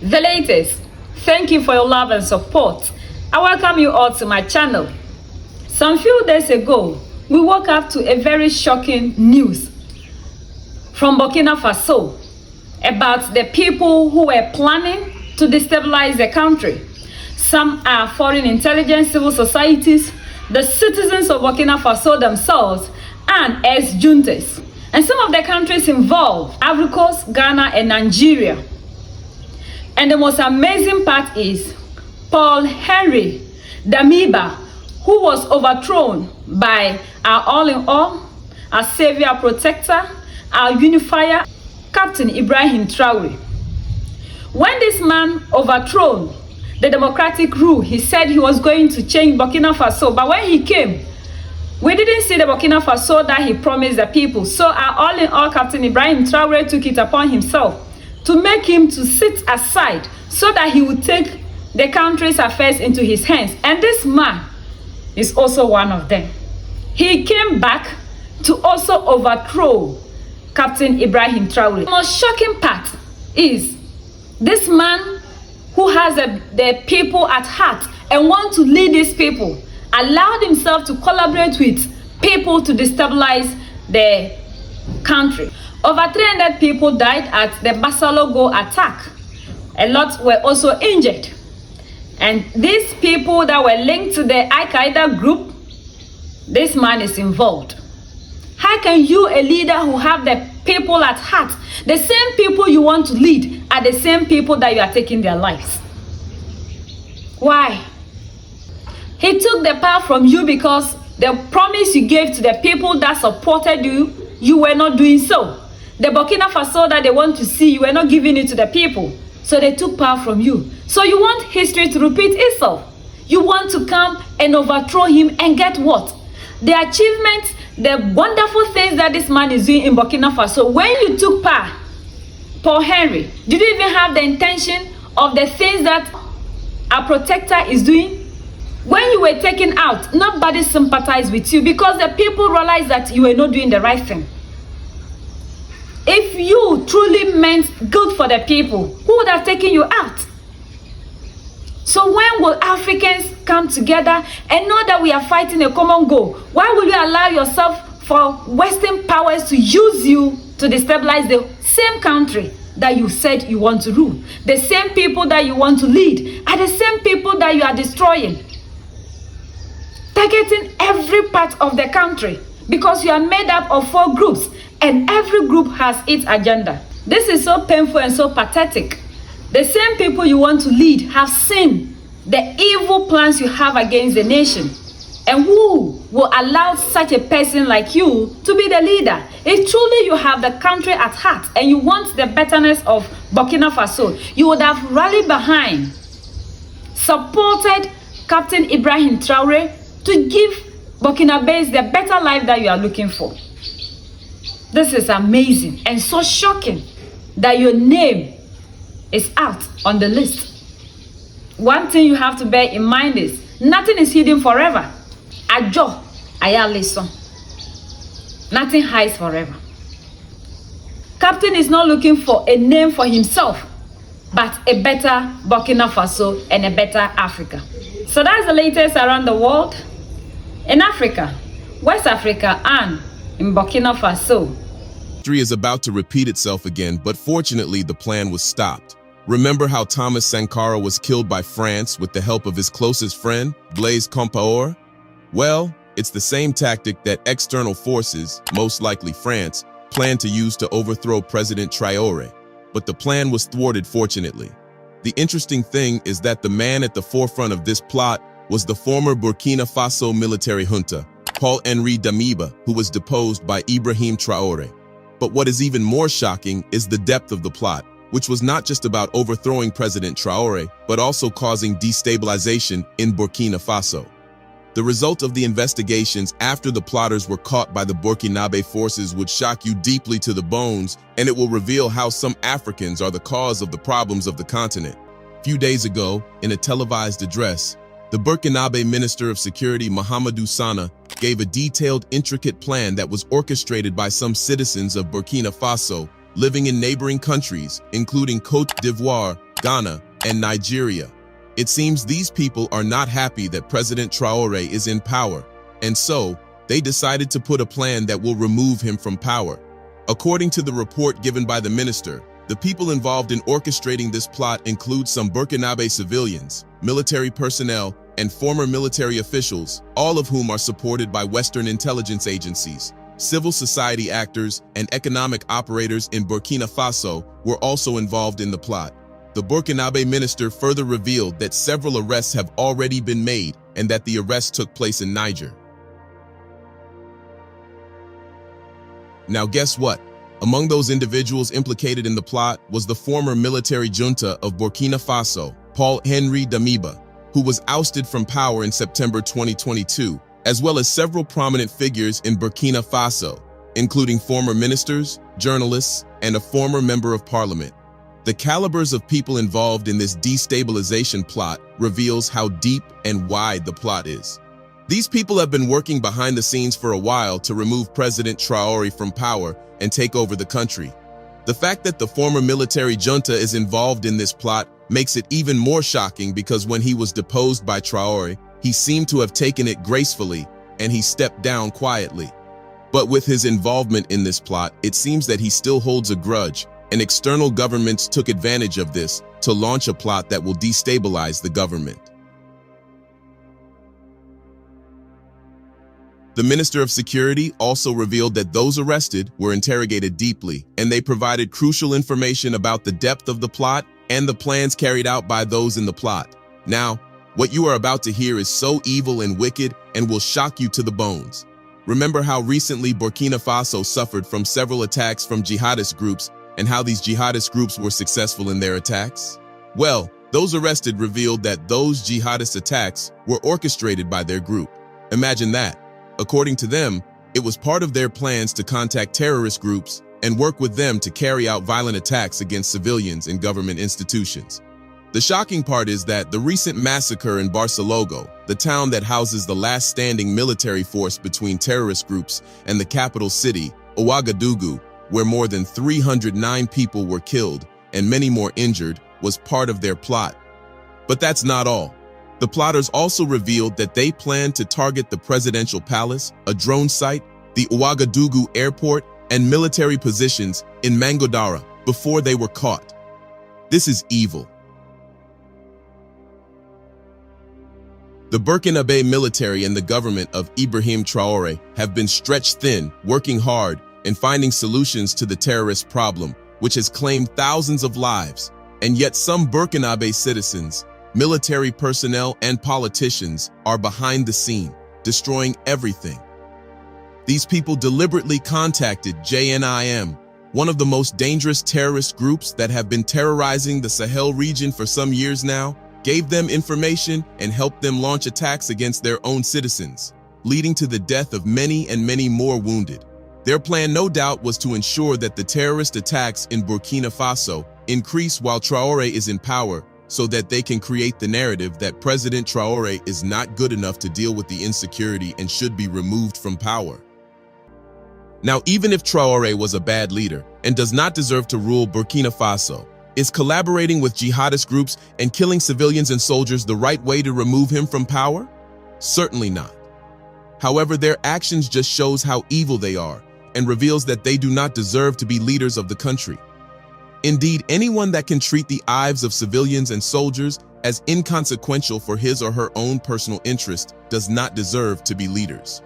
The latest. Thank you for your love and support. I welcome you all to my channel. Some few days ago, we woke up to a very shocking news from Burkina Faso about the people who were planning to destabilize the country. Some are foreign intelligence, civil societies, the citizens of Burkina Faso themselves, and ex-juntas. And some of the countries involved, Ivory Coast, Ghana, and Nigeria. And the most amazing part is Paul Henry Damiba, who was overthrown by our all-in-all, our savior, protector, our unifier, Captain Ibrahim Traore. When this man overthrown the democratic rule, he said he was going to change Burkina Faso. But when he came, we didn't see the Burkina Faso that he promised the people. So our all-in-all Captain Ibrahim Traore took it upon himself to make him to sit aside so that he would take the country's affairs into his hands. And this man is also one of them. He came back to also overthrow Captain Ibrahim Traore. The most shocking part is this man who has the people at heart and want to lead these people allowed himself to collaborate with people to destabilize the country. Over 300 people died at the Basalogo attack. A lot were also injured. And these people that were linked to the Al-Qaeda group, this man is involved. How can you, a leader who have the people at heart, the same people you want to lead are the same people that you are taking their lives? Why? He took the power from you because the promise you gave to the people that supported you, you were not doing so. The Burkina Faso that they want to see, you were not giving it to the people. So they took power from you. So you want history to repeat itself. You want to come and overthrow him and get what? The achievements, the wonderful things that this man is doing in Burkina Faso. When you took power, Paul Henry, did you even have the intention of the things that our protector is doing? When you were taken out, nobody sympathized with you because the people realized that you were not doing the right thing. If you truly meant good for the people, who would have taken you out? So when will Africans come together and know that we are fighting a common goal? Why will you allow yourself for Western powers to use you to destabilize the same country that you said you want to rule? The same people that you want to lead are the same people that you are destroying, targeting every part of the country because you are made up of 4 groups and every group has its agenda. This is so painful and so pathetic. The same people you want to lead have seen the evil plans you have against the nation. And who will allow such a person like you to be the leader? If truly you have the country at heart and you want the betterness of Burkina Faso, you would have rallied behind, supported Captain Ibrahim Traore to give Burkinabés the better life that you are looking for. This is amazing and so shocking that your name is out on the list. One thing you have to bear in mind is nothing is hidden forever. Ajo ayaleson. Nothing hides forever. Captain is not looking for a name for himself, but a better Burkina Faso and a better Africa. So that's the latest around the world. In Africa, West Africa, and in Burkina Faso. History is about to repeat itself again, but fortunately the plan was stopped. Remember how Thomas Sankara was killed by France with the help of his closest friend, Blaise Compaoré? Well, it's the same tactic that external forces, most likely France, planned to use to overthrow President Traore. But the plan was thwarted, fortunately. The interesting thing is that the man at the forefront of this plot was the former Burkina Faso military junta, Paul Henri Damiba, who was deposed by Ibrahim Traore. But what is even more shocking is the depth of the plot, which was not just about overthrowing President Traore, but also causing destabilization in Burkina Faso. The result of the investigations after the plotters were caught by the Burkinabe forces would shock you deeply to the bones, and it will reveal how some Africans are the cause of the problems of the continent. A few days ago, in a televised address, the Burkinabe Minister of Security Mahamadou Sana gave a detailed, intricate plan that was orchestrated by some citizens of Burkina Faso living in neighboring countries, including Côte d'Ivoire, Ghana, and Nigeria. It seems these people are not happy that President Traore is in power, and so they decided to put a plan that will remove him from power. According to the report given by the minister, the people involved in orchestrating this plot include some Burkinabe civilians, military personnel, and former military officials, all of whom are supported by Western intelligence agencies. Civil society actors and economic operators in Burkina Faso were also involved in the plot. The Burkinabe minister further revealed that several arrests have already been made and that the arrests took place in Niger. Now guess what? Among those individuals implicated in the plot was the former military junta of Burkina Faso, Paul-Henri Damiba, who was ousted from power in September 2022, as well as several prominent figures in Burkina Faso, including former ministers, journalists, and a former member of parliament. The calibers of people involved in this destabilization plot reveals how deep and wide the plot is. These people have been working behind the scenes for a while to remove President Traore from power and take over the country. The fact that the former military junta is involved in this plot makes it even more shocking because when he was deposed by Traore, he seemed to have taken it gracefully and he stepped down quietly. But with his involvement in this plot, it seems that he still holds a grudge, and external governments took advantage of this to launch a plot that will destabilize the government. The Minister of Security also revealed that those arrested were interrogated deeply, and they provided crucial information about the depth of the plot and the plans carried out by those in the plot. Now, what you are about to hear is so evil and wicked and will shock you to the bones. Remember how recently Burkina Faso suffered from several attacks from jihadist groups and how these jihadist groups were successful in their attacks? Well, those arrested revealed that those jihadist attacks were orchestrated by their group. Imagine that. According to them, it was part of their plans to contact terrorist groups and work with them to carry out violent attacks against civilians and government institutions. The shocking part is that the recent massacre in Barcelona, the town that houses the last standing military force between terrorist groups and the capital city, Ouagadougou, where more than 309 people were killed and many more injured, was part of their plot. But that's not all. The plotters also revealed that they planned to target the presidential palace, a drone site, the Ouagadougou airport, and military positions in Mangodara before they were caught. This is evil. The Burkinabe military and the government of Ibrahim Traore have been stretched thin, working hard, and finding solutions to the terrorist problem, which has claimed thousands of lives. And yet some Burkinabe citizens, military personnel, and politicians are behind the scene, destroying everything. These people deliberately contacted JNIM, one of the most dangerous terrorist groups that have been terrorizing the Sahel region for some years now, gave them information and helped them launch attacks against their own citizens, leading to the death of many and many more wounded. Their plan, no doubt, was to ensure that the terrorist attacks in Burkina Faso increase while Traore is in power, so that they can create the narrative that President Traore is not good enough to deal with the insecurity and should be removed from power. Now, even if Traore was a bad leader and does not deserve to rule Burkina Faso, is collaborating with jihadist groups and killing civilians and soldiers the right way to remove him from power? Certainly not. However, their actions just shows how evil they are and reveals that they do not deserve to be leaders of the country. Indeed, anyone that can treat the lives of civilians and soldiers as inconsequential for his or her own personal interest does not deserve to be leaders.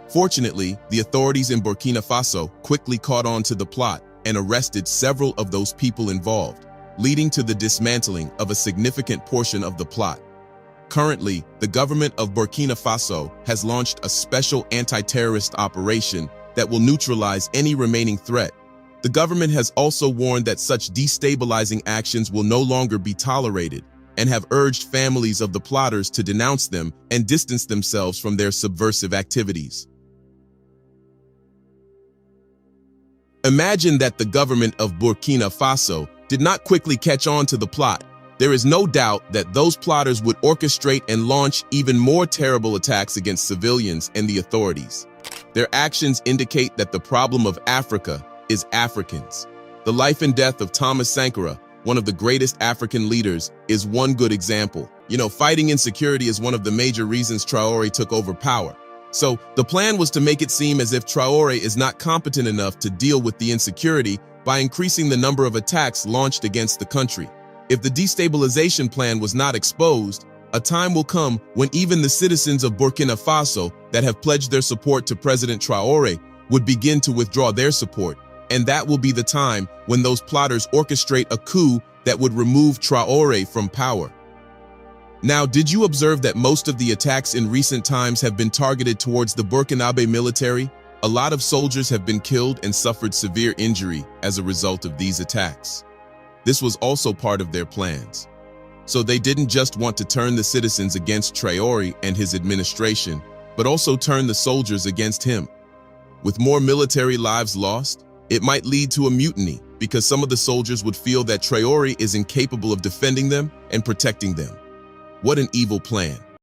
Fortunately, the authorities in Burkina Faso quickly caught on to the plot and arrested several of those people involved, leading to the dismantling of a significant portion of the plot. Currently, the government of Burkina Faso has launched a special anti-terrorist operation that will neutralize any remaining threat. The government has also warned that such destabilizing actions will no longer be tolerated and have urged families of the plotters to denounce them and distance themselves from their subversive activities. Imagine that the government of Burkina Faso did not quickly catch on to the plot. There is no doubt that those plotters would orchestrate and launch even more terrible attacks against civilians and the authorities. Their actions indicate that the problem of Africa is Africans. The life and death of Thomas Sankara, one of the greatest African leaders, is one good example. Fighting insecurity is one of the major reasons Traore took over power. So the plan was to make it seem as if Traore is not competent enough to deal with the insecurity by increasing the number of attacks launched against the country. If the destabilization plan was not exposed, a time will come when even the citizens of Burkina Faso that have pledged their support to President Traore would begin to withdraw their support, and that will be the time when those plotters orchestrate a coup that would remove Traore from power. Now, did you observe that most of the attacks in recent times have been targeted towards the Burkinabe military? A lot of soldiers have been killed and suffered severe injury as a result of these attacks. This was also part of their plans. So they didn't just want to turn the citizens against Traore and his administration, but also turn the soldiers against him. With more military lives lost, it might lead to a mutiny because some of the soldiers would feel that Traore is incapable of defending them and protecting them. What an evil plan.